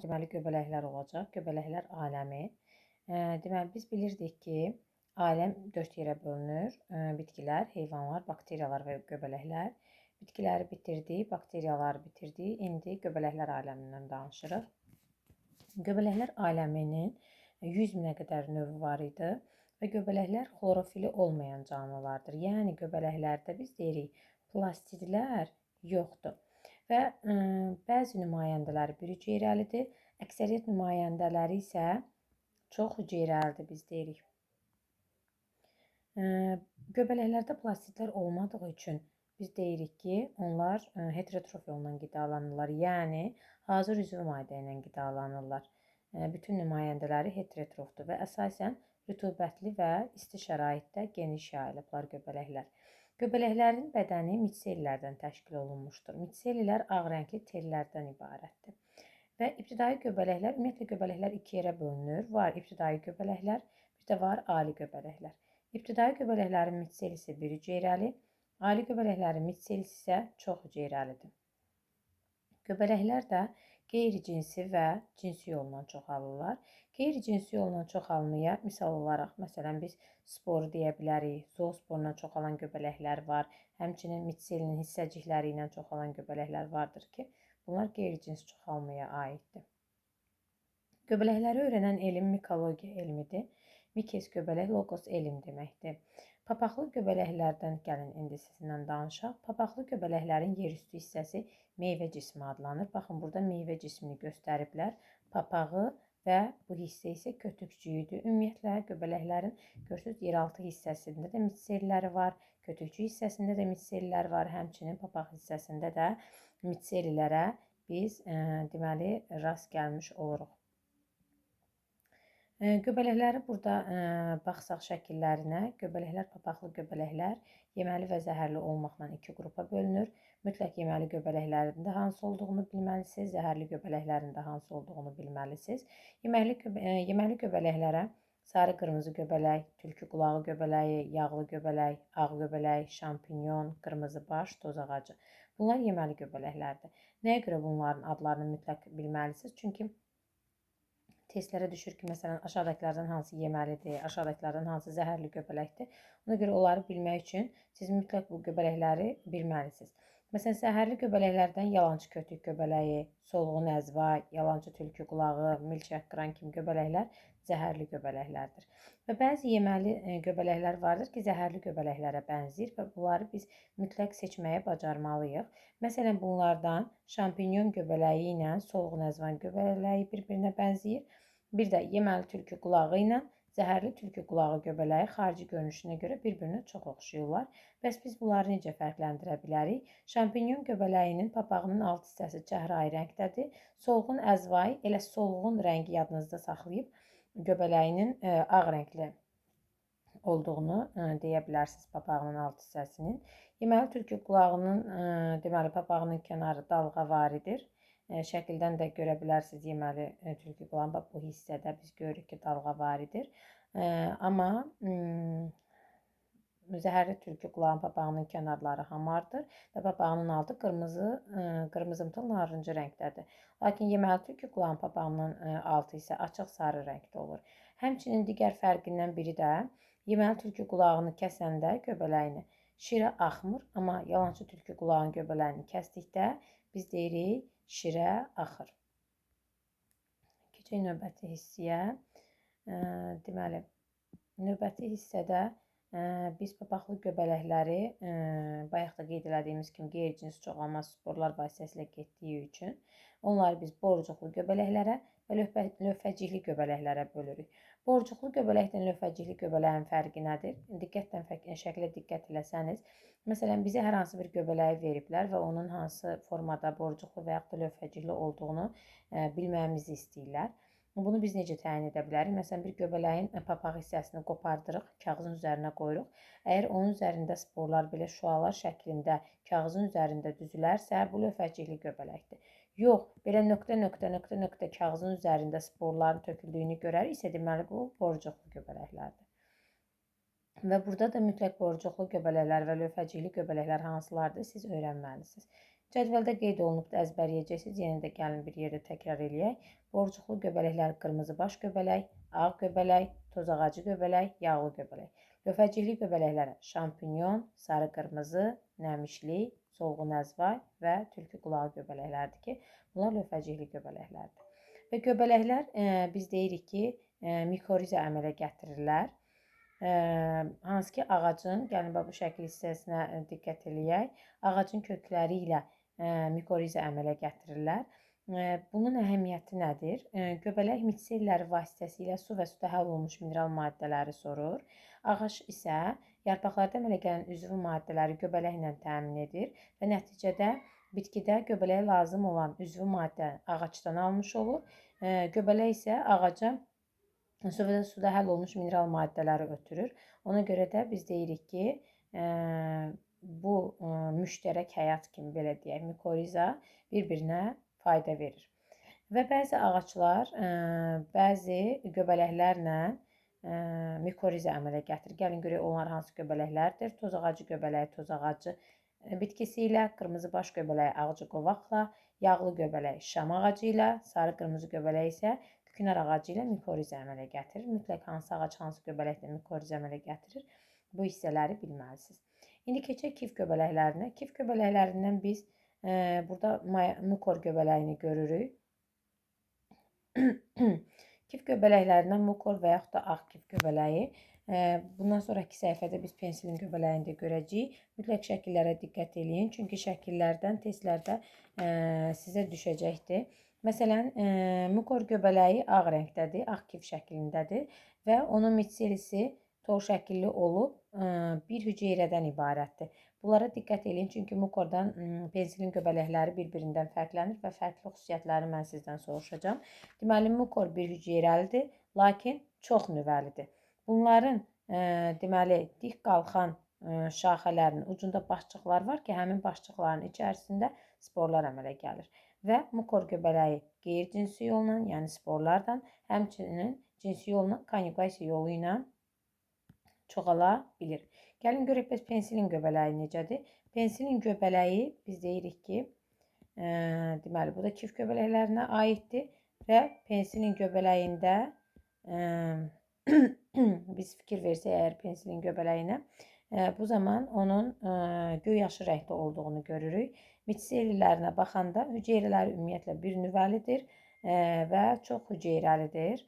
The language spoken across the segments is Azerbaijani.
deməli göbələklər olacaq. Göbələklər aləmi. Deməli biz bilirdik ki, aləm 4 yerə bölünür. Bitkilər, heyvanlar, bakteriyalar və göbələklər. Bitkiləri bitirdik, bakteriyaları bitirdik. İndi göbələklər aləmindən danışırıq. Göbələklər aləminin 100 minə qədər növü var idi və göbələklər xlorofili olmayan canlılardır. Yəni göbələklərdə biz deyirik plastidlər yoxdur. Və bəzi nümayəndələri bir hüceyrəlidir, əksəriyyət nümayəndələri isə çox hüceyrəlidir biz deyirik. Göbələklərdə plastidlər olmadığı üçün biz deyirik ki, onlar heterotrof yolla qidalanırlar, yəni hazır üzvü maddə ilə qidalanırlar. Bütün nümayəndələri heterotrofdur və əsasən rütubətli və isti şəraitdə geniş yayılıblar göbələklər. Göbələklərin bədəni mitsellərdən təşkil olunmuşdur. Mitsellər ağ rəngli tellərdən ibarətdir. Və ibtidai göbələklər, ümumiyyətlə göbələklər iki yerə bölünür. Var ibtidai göbələklər, bir də var ali göbələklər. İbtidai göbələklərin mitselisi bir hüceyrəli, ali göbələklərin mitselisi isə çox hüceyrəlidir. Göbələklər də qeyri-cinsi və cinsi yolla çoxalırlar. Qeyri-cinsi yolla çoxalmaya misal olaraq, məsələn, biz sporu deyə bilərik. Zoosporla çoxalan göbələklər var. Həmçinin mitselinin hissəcikləri ilə çoxalan göbələklər vardır ki, bunlar qeyri-cins çoxalmaya aiddir. Göbələkləri öyrənən elm mikologiya elmidir. Mikes göbələk, logos elm deməkdir. Papaqlı göbələklərdən gəlin indi sizinlə danışaq. Papaqlı göbələklərin yerüstü hissəsi meyvə cismi adlanır. Baxın, burada meyvə cismini göstəriblər. Papağı və bu hissə isə kötükçüyüdür. Ümumiyyətlə, göbələklərin görürsünüz, yeraltı hissəsində də mitselləri var, kötükçü hissəsində də mitsellər var, həmçinin papaq hissəsində də mitsellərə biz deməli rast gəlmiş oluruq. Göbələkləri burada baxsaq şəkillərinə, göbələklər, papaqlı göbələklər yeməli və zəhərli olmaqla iki qrupa bölünür. Mütləq yeməli göbələklərin də hansı olduğunu bilməlisiniz, zəhərli göbələklərin də hansı olduğunu bilməlisiniz. Yeməli göbələklərə sarı qırmızı göbələk, tülkü qulağı göbələyi, yağlı göbələk, ağ göbələk, şampinyon, qırmızı baş, toz ağacı. Bunlar yeməli göbələklərdir. Nəyə görə bunların adlarını mütləq bilməlisiniz? Çünki testlərə düşür ki, məsələn, aşağıdakılardan hansı yeməlidir, aşağıdakılardan hansı zəhərli göbələkdir. Ona görə onları bilmək üçün siz mütləq bu göbələkləri bilməlisiniz. Məsələn, zəhərli göbələklərdən yalançı kötük göbələyi, solğun əzva, yalançı tülkü qulağı, milçək qıran kimi göbələklər zəhərli göbələklərdir. Və bəzi yeməli göbələklər vardır ki, zəhərli göbələklərə bənzəyir və bunları biz mütləq seçməyə bacarmalıyıq. Məsələn, bunlardan şampinyon göbələyi ilə solğun əzvan göbələyi bir-birinə bənzəyir. Bir də yeməli tülkü qulağı ilə zəhərli tülkü qulağı göbələyi xarici görünüşünə görə bir-birinə çox oxşayırlar. Bəs biz bunları necə fərqləndirə bilərik? Şampinyon göbələyinin papağının alt hissəsi çəhrayı rəngdədir. Solğun əzvayı elə solğun rəngi yadınızda saxlayıb göbələyinin ağ rəngli olduğunu deyə bilərsiniz papağının alt hissəsinin. Yeməli tülkü qulağının deməli papağının kənarı dalğavaridir. Şəkildən də görə bilərsiniz yeməli tülkü qulağının bu hissədə biz görürük ki, dalğavaridir. Amma zəhərli tülkü qulağının papağının kənarları hamardır və papağının altı qırmızımtıl narıncı rəngdədir. Lakin yeməli tülkü qulağının papağının altı isə açıq sarı rəngdə olur. Həmçinin digər fərqindən biri də yeməli tülkü qulağını kəsəndə göbələyini şirə axmır, amma yalançı tülkü qulağının göbələyini kəsdikdə biz deyirik şirə axır. Keçək növbəti hissəyə. Deməli, növbəti hissədə biz papaqlı göbələkləri bayaq da qeyd elədiyimiz kimi qeyri-cins çoxalma sporlar vasitəsilə getdiyi üçün onları biz borcuqlu göbələklərə və lövhəcikli göbələklərə bölürük. Borcuqlu göbələkdən lövhəcikli göbələyin fərqi nədir? Şəklə diqqət eləsəniz, məsələn, bizə hər hansı bir göbələyi veriblər və onun hansı formada borcuqlu və yaxud da lövhəcikli olduğunu bilməyimizi istəyirlər. Bunu biz necə təyin edə bilərik? Məsələn, bir göbələyin papaq hissəsini qopardırıq, kağızın üzərinə qoyuruq. Əgər onun üzərində sporlar belə şüalar şəklində kağızın üzərində düzülərsə, bu lövhəcikli göbələkdir. Yox, belə nöqtə kağızın üzərində sporların töküldüyünü görəriksə, deməli bu borcuqlu göbələklərdir. Və burada da mütləq borcuqlu göbələklər və lövhəcikli göbələklər hansılardır siz öyrənməlisiniz. Cədvəldə qeyd olunubdur, əzbərləyəcəksiniz. Yenə də gəlin bir yerdə təkrar eləyək. Borcuqlu göbələklər qırmızı baş göbələk, ağ göbələk, toz ağacı göbələk, yağlı göbələk. Lövhəcikli göbələklər şampinyon, sarı qırmızı, nəmişlik, solğun əzvay və tülkü qulağı göbələklərdir ki, bunlar lövhəcikli göbələklərdir. Və göbələklər biz deyirik ki, mikorizə əmələ gətirirlər. Hansı ki ağacın, gəlin bu şəkil hissəsinə diqqət eləyək, ağacın kökləri ilə mikorizə əmələ gətirirlər. Bunun əhəmiyyəti nədir? Göbələk mitselləri vasitəsilə su və suda həll olunmuş mineral maddələri sorur. Ağac isə yarpaqlarda əmələ gələn üzvü maddələri göbələklə təmin edir və nəticədə bitkidə göbələyə lazım olan üzvü maddə ağacdan almış olur. Göbələk isə ağaca su və suda həll olmuş mineral maddələri ötürür. Ona görə də biz deyirik ki, bu müştərək həyat kimi belə deyək, mikoriza bir-birinə fayda verir. Və bəzi ağaclar bəzi göbələklərlə mikorizə əmələ gətirir. Gəlin görək onlar hansı göbələklərdir. Toz ağacı göbələyi toz ağacı bitkisi ilə, qırmızı baş göbələyi ağacı qovaqla, yağlı göbələk şam ağacı ilə, sarı qırmızı göbələk isə kükünar ağacı ilə mikorizə əmələ gətirir. Mütləq hansı ağac hansı göbələklə mikorizə əmələ gətirir, bu hissələri bilməlisiniz. İndi keçək kif göbələklərinə. Kif göbələklərindən biz burada mukor göbələyini görürük. Kif göbələklərindən mukor və yaxud da ağ kif göbələyi. Bundan sonraki səhifədə biz pensilin göbələyini də görəcəyik. Mütləq şəkillərə diqqət eləyin, çünki şəkillərdən testlərdə sizə düşəcəkdir. Məsələn, mukor göbələyi ağ rəngdədir, ağ kif şəklindədir və onun mitselisi tor şəkilli olub bir hüceyrədən ibarətdir. Bunlara diqqət edin, çünki mukordan pensilin göbələkləri bir-birindən fərqlənir və fərqli xüsusiyyətləri mən sizdən soruşacağam. Deməli, mukor bir hüceyrəlidir, lakin çox nüvəlidir. Bunların deməli dik qalxan şaxələrinin ucunda başçıqlar var ki, həmin başçıqların içərisində sporlar əmələ gəlir. Və mukor göbələyi qeyri-cinsi yolla, yəni sporlardan, həmçinin cinsi yolla, konjugasiya yolu ilə çoxala bilir. Gəlin görək bəs pensilin göbələyi necədir? Pensilin göbələyi biz deyirik ki, deməli bu da kif göbələklərinə aiddir və pensilin göbələyində biz fikir versək əgər pensilin göbələyinə, bu zaman onun göy yaşı rəngdə olduğunu görürük. Mitselilərinə baxanda hüceyrələri ümumiyyətlə bir nüvəlidir və çox hüceyrəlidir.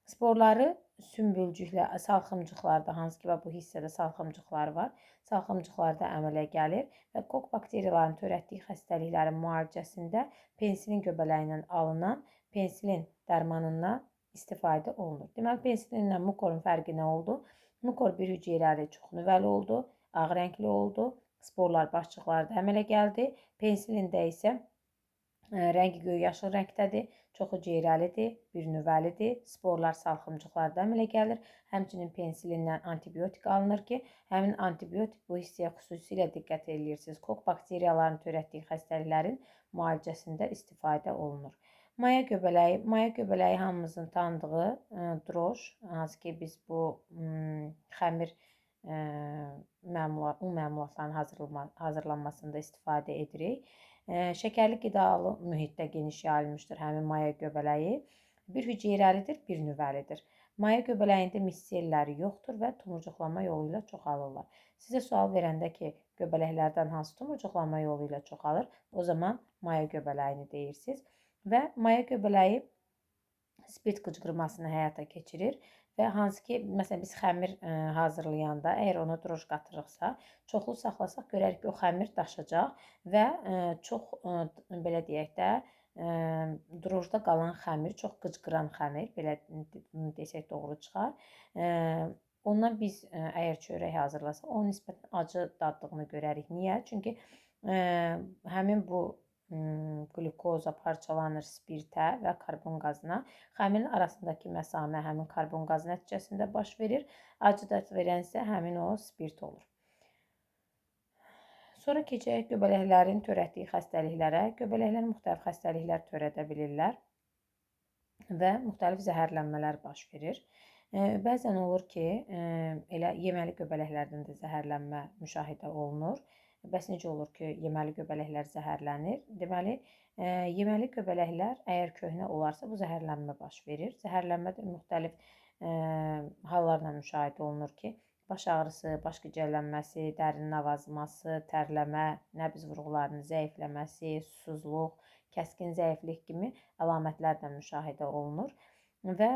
Sporları sümbülcüklə, salxımcıqlarda, hansı ki bu hissədə salxımcıqlar var, salxımcıqlarda əmələ gəlir və kok bakteriyaların törətdiyi xəstəliklərin müalicəsində pensilin göbələyindən alınan pensilin dərmanından istifadə olunur. Deməli, pensilinlə mukorun fərqi nə oldu? Mukor bir hüceyrəli, çox nüvəli oldu, ağ rəngli oldu, sporlar başçıqlarda əmələ gəldi. Pensilində isə rəngi göy yaşıl rəngdədir, çox hüceyrəlidir, bir nüvəlidir, sporlar salxımcıqlarda əmələ gəlir. Həmçinin pensilindən antibiotik alınır ki, həmin antibiotik bu hissəyə xüsusilə diqqət edirsiniz. Kok bakteriyaların törətdiyi xəstəliklərin müalicəsində istifadə olunur. Maya göbələyi hamımızın tanıdığı droş, hansı ki biz bu xəmir un məmulatlarının hazırlanmasında istifadə edirik. Şəkərli qidalı mühitdə geniş yayılmışdır həmin maya göbələyi. Bir hüceyrəlidir, bir nüvəlidir. Maya göbələyində mitselləri yoxdur və tumurcuqlanma yolu ilə çoxalırlar. Sizə sual verəndə ki, göbələklərdən hansı tumurcuqlanma yolu ilə çoxalır, o zaman maya göbələyini deyirsiniz. Və maya göbələyi spirt qıcqırmasını həyata keçirir və hansı ki, məsələn, biz xəmir hazırlayanda, əgər ona droş qatırıqsa, çoxlu saxlasaq görərik ki, o xəmir daşacaq və çox, belə deyək də, drojda qalan xəmir, çox qıcqıran xəmir, belə desək doğru çıxar. Ondan biz əgər çörək hazırlasaq, onun nisbətən acı dadlığını görərik. Niyə? Çünki həmin bu glukoza parçalanır spirtə və karbon qazına. Xəmirin arasındakı məsafə həmin karbon qazı nəticəsində baş verir. Acı dad verən isə həmin o spirt olur. Sonra keçək göbələklərin törətdiyi xəstəliklərə. Göbələklər müxtəlif xəstəliklər törədə bilirlər və müxtəlif zəhərlənmələr baş verir. Bəzən olur ki, elə yeməli göbələklərdən də zəhərlənmə müşahidə olunur. Bəs necə olur ki, yeməli göbələklər zəhərlənir? Deməli, yeməli göbələklər əgər köhnə olarsa bu zəhərlənmə baş verir. Zəhərlənmə də müxtəlif hallarla müşahidə olunur ki, baş ağrısı, baş gicəllənməsi, dərinin avazıması, tərləmə, nəbz vurğularının zəifləməsi, susuzluq, kəskin zəiflik kimi əlamətlərlə müşahidə olunur və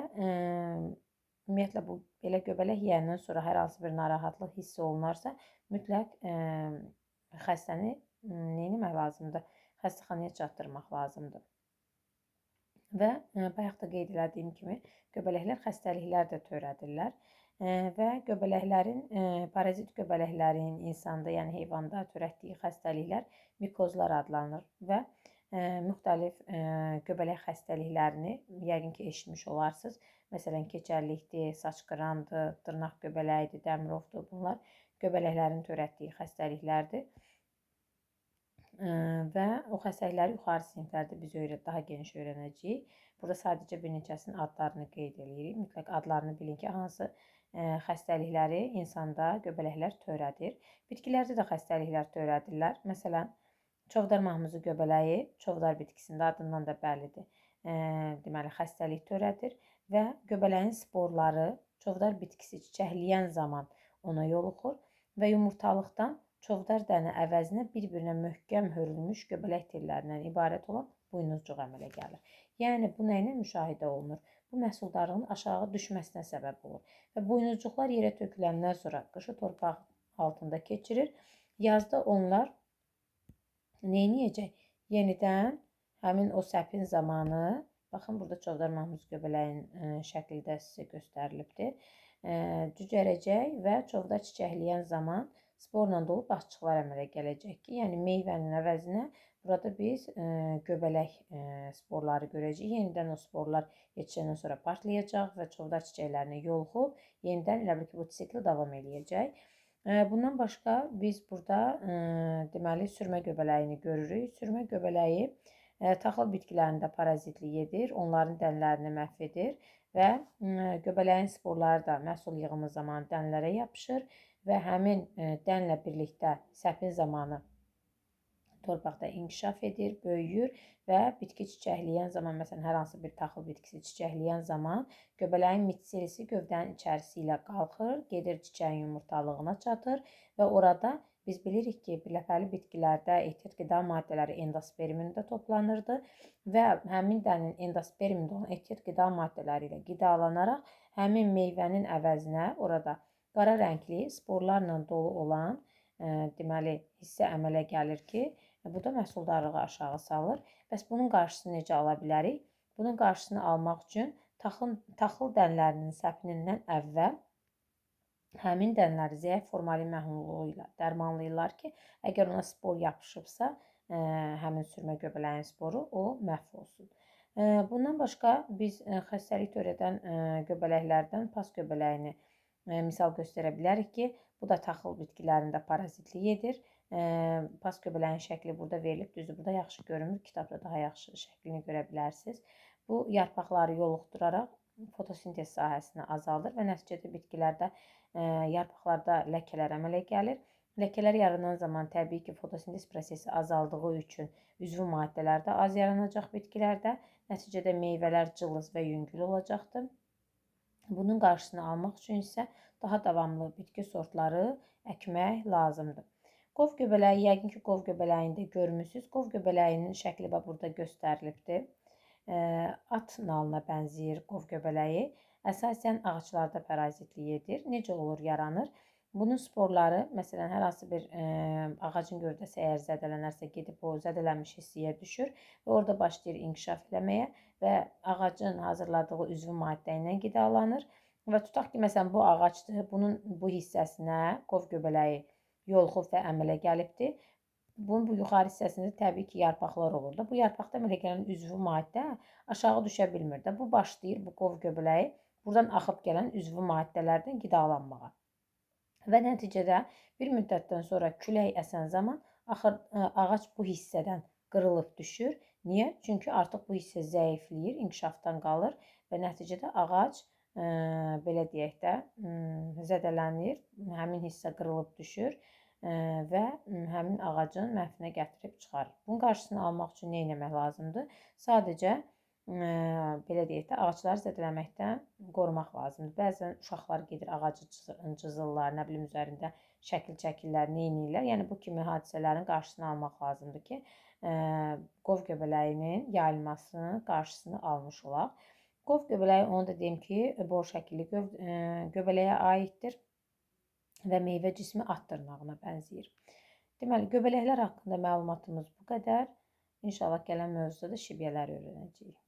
ümumiyyətlə bu belə göbələk yeyəndən sonra hər hansı bir narahatlıq hiss olunarsa, mütləq xəstəni neyləmək lazımdır? Xəstəxanaya çatdırmaq lazımdır. Və bayaq da qeyd elədiyim kimi göbələklər xəstəliklər də törədirlər və göbələklərin, parazit göbələklərin insanda, yəni heyvanda törətdiyi xəstəliklər mikozlar adlanır və müxtəlif göbələk xəstəliklərini yəqin ki, eşitmiş olarsınız. Məsələn, keçərlikdir, saçqırandır, dırnaq göbələyidir, dəmirovdur. Bunlar göbələklərin törətdiyi xəstəliklərdir. Və o xəstəlikləri yuxarı siniflərdə biz daha geniş öyrənəcəyik. Burada sadəcə bir neçəsinin adlarını qeyd edirik. Mütləq adlarını bilin ki, hansı xəstəlikləri insanda göbələklər törədir. Bitkilərdə də xəstəliklər törədirlər. Məsələn, çovdar mahmuzu göbələyi çovdar bitkisində adından da bəllidir. Deməli, xəstəlik törədir və göbələyin sporları çovdar bitkisi çiçəkləyən zaman ona yoluxur və yumurtalıqdan çovdar dəni əvəzinə bir-birinə möhkəm hörülmüş göbələk tellərindən ibarət olan buynuzcuq əmələ gəlir. Yəni, bu nə ilə müşahidə olunur? Bu məhsuldarlığın aşağı düşməsinə səbəb olur. Və buynuzcuqlar yerə töküləndən sonra qışı torpaq altında keçirir. Yazda onlar neyniyəcək? Yenidən həmin o səpin zamanı, baxın, burada çovdar mahmuz göbələyin şəkli də sizə göstərilibdir. Cücərəcək və çovdar çiçəkləyən zaman sporla dolu başçıqlar əmələ gələcək ki, yəni meyvənin əvəzinə burada biz göbələk sporları görəcəyik. Yenidən o sporlar yetişəndən sonra partlayacaq və çovdar çiçəklərinə yoluxub, yenidən elə bil ki, bu sikli davam eləyəcək. Bundan başqa biz burada deməli sürmə göbələyini görürük. Sürmə göbələyi taxıl bitkilərində parazitlik edir, onların dənlərini məhv edir və göbələyin sporları da məhsul yığımı zamanı dənlərə yapışır və həmin dənlə birlikdə səpin zamanı torpaqda inkişaf edir, böyüyür və bitki çiçəkləyən zaman, məsələn, hər hansı bir taxıl bitkisi çiçəkləyən zaman göbələyin mitsilisi gövdənin içərisi ilə qalxır, gedir çiçəyin yumurtalığına çatır və orada biz bilirik ki, birləfəli bitkilərdə ehtiyat qida maddələri endospermində toplanırdı və həmin dənin endospermində olan ehtiyat qida maddələri ilə qidalanaraq həmin meyvənin əvəzinə orada qara rəngli sporlarla dolu olan deməli hissə əmələ gəlir ki, bu da məhsuldarlığı aşağı salır. Bəs bunun qarşısını necə ala bilərik? Bunun qarşısını almaq üçün taxıl dənlərinin səpinindən əvvəl həmin dənləri zəif formalin məhlulu ilə dərmanlayırlar ki, əgər ona spor yapışıbsa, həmin sürmə göbələyin sporu, o məhv olsun. Bundan başqa biz xəstəlik törədən göbələklərdən pas göbələyini misal göstərə bilərik ki, bu da taxıl bitkilərində parazitlik edir. Pas göbələyin şəkli burada verilib, düzdür, burada yaxşı görünmür, kitabda daha yaxşı şəklini görə bilərsiniz. Bu, yarpaqları yoluxduraraq fotosintez sahəsini azaldır və nəticədə bitkilərdə, yarpaqlarda ləkələr əmələ gəlir. Ləkələr yaranan zaman təbii ki, fotosintez prosesi azaldığı üçün üzvü maddələr də az yaranacaq bitkilərdə. Nəticədə meyvələr cılız və yüngül olacaqdır. Bunun qarşısını almaq üçün isə daha davamlı bitki sortları əkmək lazımdır. Qov göbələyi, yəqin ki, qov göbələyini də görmüsünüz. Qov göbələyinin şəkli burada göstərilibdir. At nalına bənzəyir qov göbələyi. Əsasən ağaclarda parazitlik edir. Necə olur, yaranır? Bunun sporları, məsələn, hər hansı bir ağacın gövdəsi əgər zədələnərsə, gedib o zədələnmiş hissəyə düşür və orada başlayır inkişaf eləməyə və ağacın hazırladığı üzvü maddə ilə qidalanır. Və tutaq ki, məsələn, bu ağacdır, bunun bu hissəsinə qov göbələyi yoluxub və əmələ gəlibdir. Bunun bu yuxarı hissəsində təbii ki, yarpaqlar olur da. Bu yarpaqda əmələ gələn üzvü maddə aşağı düşə bilmir də. Bu başlayır, bu qov göbələyi buradan axıb gələn üzvü maddələrdən qidalanmağa. Və nəticədə bir müddətdən sonra külək əsən zaman ağac bu hissədən qırılıb düşür. Niyə? Çünki artıq bu hissə zəifləyir, inkişafdan qalır və nəticədə ağac belə deyək də zədələnir, həmin hissə qırılıb düşür və həmin ağacın məhvinə gətirib çıxarır. Bunun qarşısını almaq üçün nə etmək lazımdır? Sadəcə belə deyək də, ağacları zədələməkdən qorumaq lazımdır. Bəzən uşaqlar gedir ağacı cızırlar, nə bilim üzərində şəkil çəkirlər, nə edirlər. Yəni bu kimi hadisələrin qarşısını almaq lazımdır ki, qov göbələyinin yayılmasının qarşısını almış olaq. Qov göbələyi, onu da deyim ki, bol şəkilli göbələyə aiddir və meyvə cismi at dırnağına bənzəyir. Deməli, göbələklər haqqında məlumatımız bu qədər. İnşallah gələn mövzuda da şibyələr öyrənəcəyik.